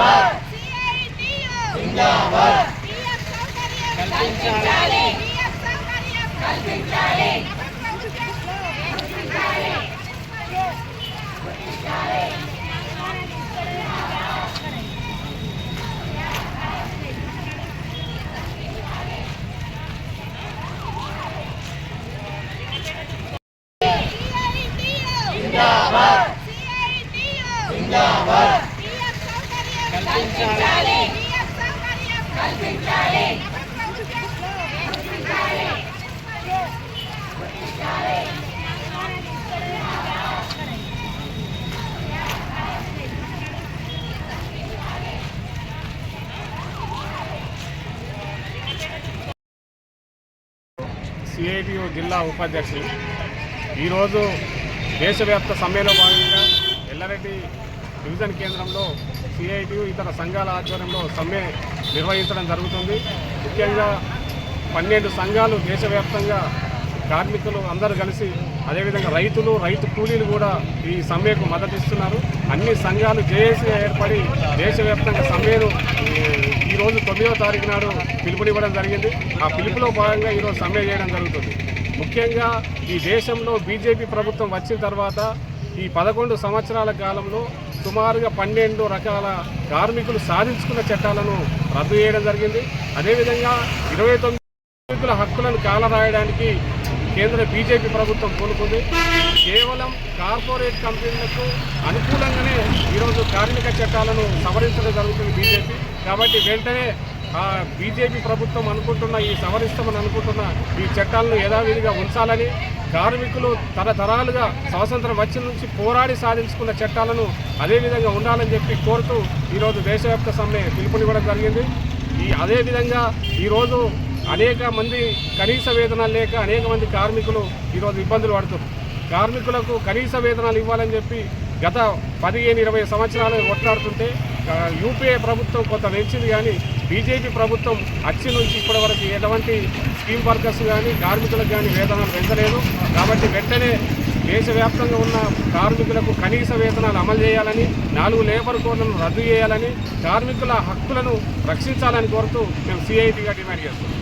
జిందాబాద్ జిందాబాద్ కల్పించాలి కల్పించాలి జిందాబాద్ జిందాబాద్ కల్పించాలి కల్పించాలి సిఐటియు జిల్లా ఉపాధ్యక్షులు ఈరోజు దేశవ్యాప్త సమ్మెలో భాగంగా ఎల్లారెడ్డి డివిజన్ కేంద్రంలో సిఐటియు ఇతర సంఘాల ఆధ్వర్యంలో సమ్మె నిర్వహించడం జరుగుతుంది. ముఖ్యంగా 12 సంఘాలు దేశవ్యాప్తంగా కార్మికులు అందరూ కలిసి, అదేవిధంగా రైతు కూలీలు కూడా ఈ సమ్మెకు మద్దతిస్తున్నారు. అన్ని సంఘాలు జేఏసీగా ఏర్పడి దేశవ్యాప్తంగా సమ్మెను ఈరోజు 9వ తారీఖు నాడు పిలుపునివ్వడం జరిగింది. ఆ పిలుపులో భాగంగా ఈరోజు సమ్మె చేయడం జరుగుతుంది. ముఖ్యంగా ఈ దేశంలో బీజేపీ ప్రభుత్వం వచ్చిన తర్వాత ఈ 11 సంవత్సరాల కాలంలో సుమారుగా 12 రకాల కార్మికులు సాధించుకున్న చట్టాలను రద్దు చేయడం జరిగింది. అదేవిధంగా 29 కార్మికుల హక్కులను కాలరాయడానికి కేంద్ర బీజేపీ ప్రభుత్వం పూనుకుంది. కేవలం కార్పొరేట్ కంపెనీలకు అనుకూలంగానే ఈరోజు కార్మిక చట్టాలను సవరించడం జరుగుతుంది బీజేపీ. కాబట్టి వెంటనే బీజేపీ ప్రభుత్వం అనుకుంటున్న సవరిస్తామని అనుకుంటున్న ఈ చట్టాలను యథావిధిగా ఉంచాలని, కార్మికులు తరతరాలుగా స్వాతంత్రం వచ్చిన నుంచి పోరాడి సాధించుకున్న చట్టాలను అదేవిధంగా ఉండాలని చెప్పి కోరుతూ ఈరోజు దేశవ్యాప్త సమ్మె పిలుపునివ్వడం జరిగింది. అదేవిధంగా ఈరోజు అనేక మంది కనీస వేతనాలు లేక అనేక మంది కార్మికులు ఈరోజు ఇబ్బందులు పడుతున్నారు. కార్మికులకు కనీస వేతనాలు ఇవ్వాలని చెప్పి గత 15-20 సంవత్సరాలు కొట్లాడుతుంటే యూపీఏ ప్రభుత్వం కొంత పెంచింది, కానీ బీజేపీ ప్రభుత్వం వచ్చి నుంచి ఇప్పటి వరకు ఎటువంటి స్కీమ్ వర్కర్స్ కానీ కార్మికులకు కానీ వేతనాలు పెంచలేదు. కాబట్టి వెంటనే దేశవ్యాప్తంగా ఉన్న కార్మికులకు కనీస వేతనాలు అమలు చేయాలని, 4 లేబర్ కోడ్లను రద్దు చేయాలని, కార్మికుల హక్కులను రక్షించాలని కోరుతూ మేము సిఐటిగా డిమాండ్ చేస్తున్నాం.